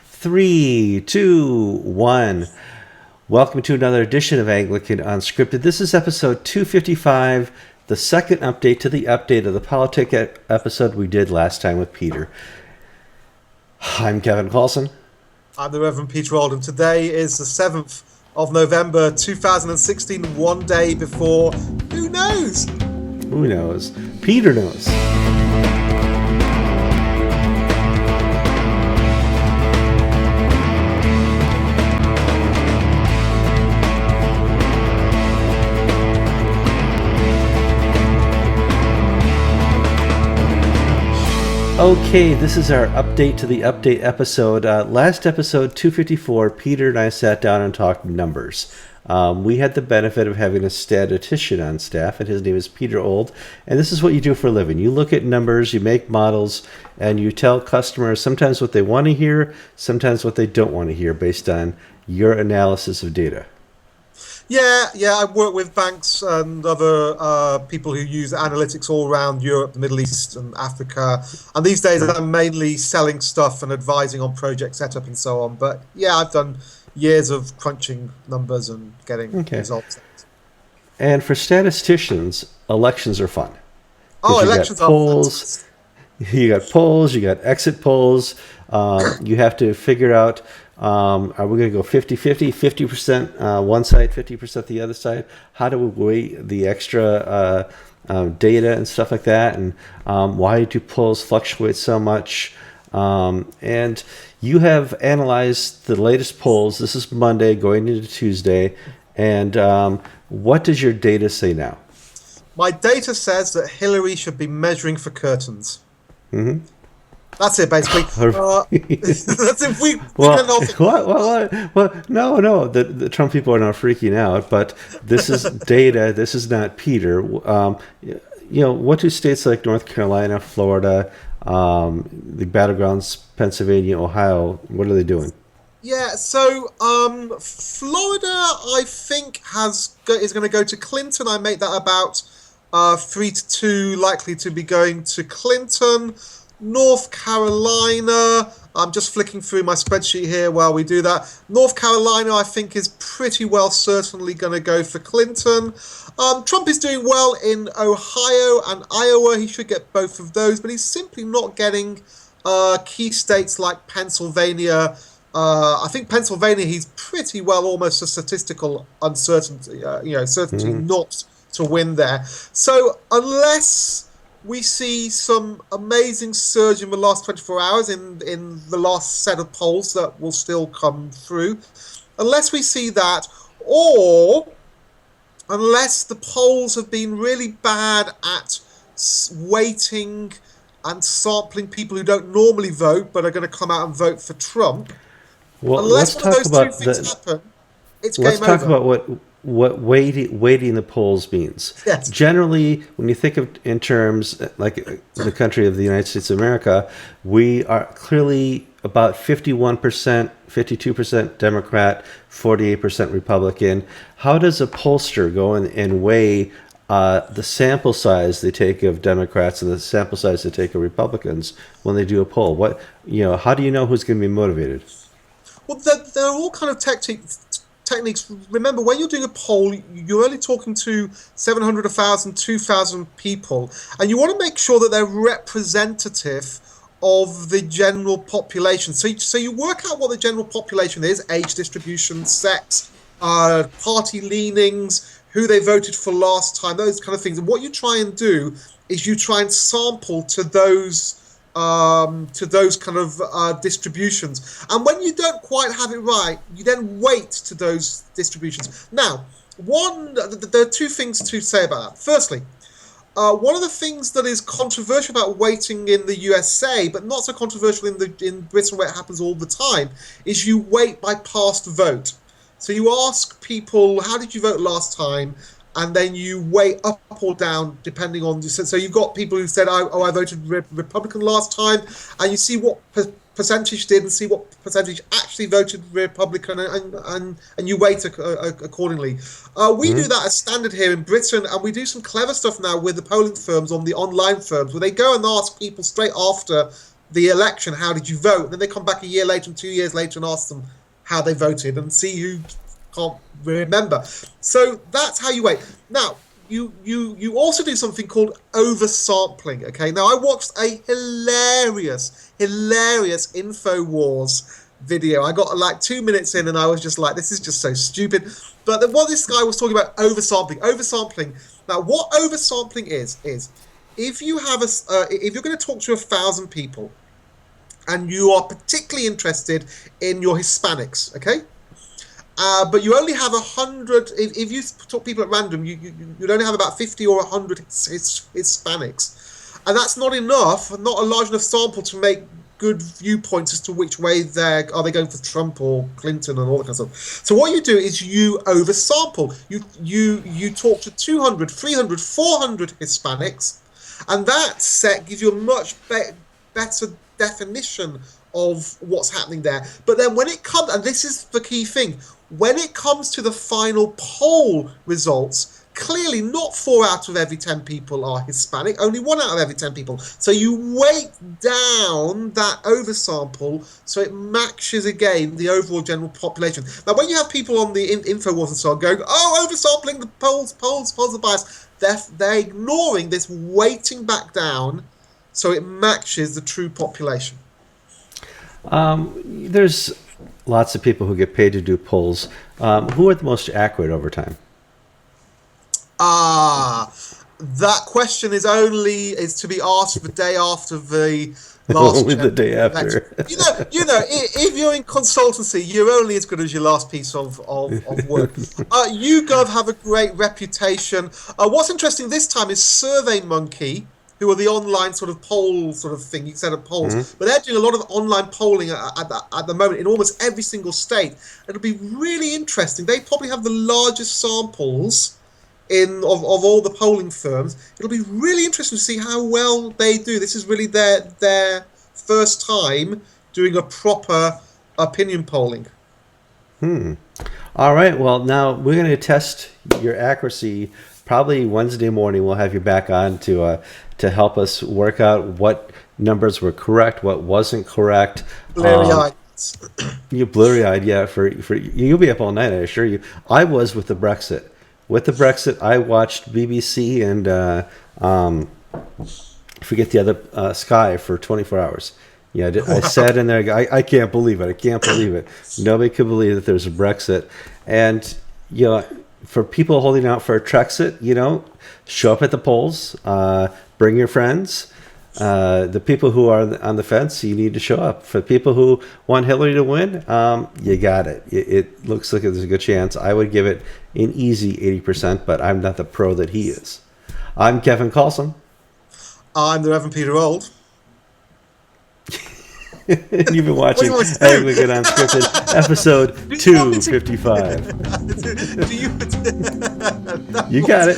Three, two, one. Welcome to another edition of Anglican Unscripted. This is episode 255, the second update to the update of the politic episode we did last time with Peter. I'm Kevin Paulson. I'm the Reverend Peter Oldham. Today is the 7th of November 2016, one day before, who knows? Who knows? Peter knows. Okay, this is our update to the update episode. Last episode, 254, Peter and I sat down and talked numbers. We had the benefit of having a statistician on staff, and his name is Peter Old. And this is what you do for a living. You look at numbers, you make models, and you tell customers sometimes what they want to hear, sometimes what they don't want to hear based on your analysis of data. Yeah, I work with banks and other people who use analytics all around Europe, the Middle East, and Africa. And these days I'm mainly selling stuff and advising on project setup and so on. But yeah, I've done years of crunching numbers and getting results. And for statisticians, elections are fun. Oh, elections are polls. You got polls, you got exit polls. You have to figure out, are we going to go 50-50, 50% one side, 50% the other side? How do we weigh the extra data and stuff like that? And why do polls fluctuate so much? And you have analyzed the latest polls. This is Monday going into Tuesday. And what does your data say now? My data says that Hillary should be measuring for curtains. Mm-hmm. That's it, basically. That's if we what? No. The Trump people are not freaking out, but this is data. This is not Peter. What do states like North Carolina, Florida, the battlegrounds, Pennsylvania, Ohio, what are they doing? Yeah, so Florida, I think, is going to go to Clinton. I make that about 3-2, likely to be going to Clinton. North Carolina, I'm just flicking through my spreadsheet here while we do that. North Carolina, I think, is pretty well certainly going to go for Clinton. Trump is doing well in Ohio and Iowa. He should get both of those, but he's simply not getting key states like Pennsylvania. I think Pennsylvania, he's pretty well almost a statistical uncertainty, certainty not to win there. So unless we see some amazing surge in the last 24 hours in the last set of polls that will still come through. Unless we see that, or unless the polls have been really bad at weighting and sampling people who don't normally vote but are going to come out and vote for Trump. Well, unless one of those two things happen, it's game over. Let's talk about what weighting the polls means. Yes. Generally, when you think of in terms like the country of the United States of America, we are clearly about 51%, 52% Democrat, 48% Republican. How does a pollster go and weigh the sample size they take of Democrats and the sample size they take of Republicans when they do a poll? How do you know who's going to be motivated? Well, there are all kind of techniques. Remember, when you're doing a poll, you're only talking to 700, 1,000, 2,000 people, and you want to make sure that they're representative of the general population. So you work out what the general population is: age distribution, sex, party leanings, who they voted for last time, those kind of things. And what you try and do is you try and sample to those kind of distributions. And when you don't quite have it right, you then weight to those distributions. Now, there are two things to say about that. Firstly, one of the things that is controversial about weighting in the USA, but not so controversial in Britain where it happens all the time, is you weight by past vote. So you ask people, how did you vote last time? And then you weigh up or down depending on... So you've got people who said, I voted Republican last time, and you see what percentage did and see what percentage actually voted Republican, and you weight accordingly. We do that as standard here in Britain, and we do some clever stuff now with the polling firms on the online firms, where they go and ask people straight after the election, how did you vote? Then they come back a year later and 2 years later and ask them how they voted and see who can't remember. So that's how you wait. Now, you also do something called oversampling. Okay, now I watched a hilarious InfoWars video. I got like 2 minutes in and I was just like, this is just so stupid. But then what this guy was talking about, oversampling. Now, what oversampling is if you have if you're going to talk to 1,000 people and you are particularly interested in your Hispanics, okay? But you only have 100. If you talk people at random, you'd only have about 50 or 100 Hispanics, and that's not enough, not a large enough sample to make good viewpoints as to which way they going for Trump or Clinton and all that kind of stuff. So what you do is you oversample. You talk to 200, 300, 400 Hispanics, and that set gives you a much better definition of what's happening there. But then when it comes, and this is the key thing, when it comes to the final poll results, clearly not 4 out of every 10 people are Hispanic, only 1 out of every 10 people. So you weight down that oversample so it matches again the overall general population. Now, when you have people on the InfoWars and so on going, oh, oversampling, the polls are biased, they're ignoring this weighting back down so it matches the true population. There's lots of people who get paid to do polls. Who are the most accurate over time? That question is to be asked the day after the last. Only the day after. If you're in consultancy, you're only as good as your last piece of work. YouGov have a great reputation. What's interesting this time is SurveyMonkey, who are the online sort of poll sort of thing. You set up polls, but they're doing a lot of online polling at the moment in almost every single state. It'll be really interesting. They probably have the largest samples of all the polling firms. It'll be really interesting to see how well they do. This is really their first time doing a proper opinion polling. All right. Well, now we're going to test your accuracy. Probably Wednesday morning, we'll have you back on to help us work out what numbers were correct, what wasn't correct. Blurry-eyed. You blurry-eyed, yeah. For you'll be up all night, I assure you. I was with the Brexit. With the Brexit, I watched BBC and forget the other Sky for 24 hours. Yeah, I sat in there. I can't believe it. I can't believe it. Nobody could believe that there's a Brexit, and for people holding out for a Trexit, show up at the polls, bring your friends. The people who are on the fence, you need to show up. For people who want Hillary to win, you got it. It looks like there's a good chance. I would give it an easy 80%, but I'm not the pro that he is. I'm Kevin Carlson. I'm the Reverend Peter Old. And you've been watching Anglican Unscripted, episode 255. You got it.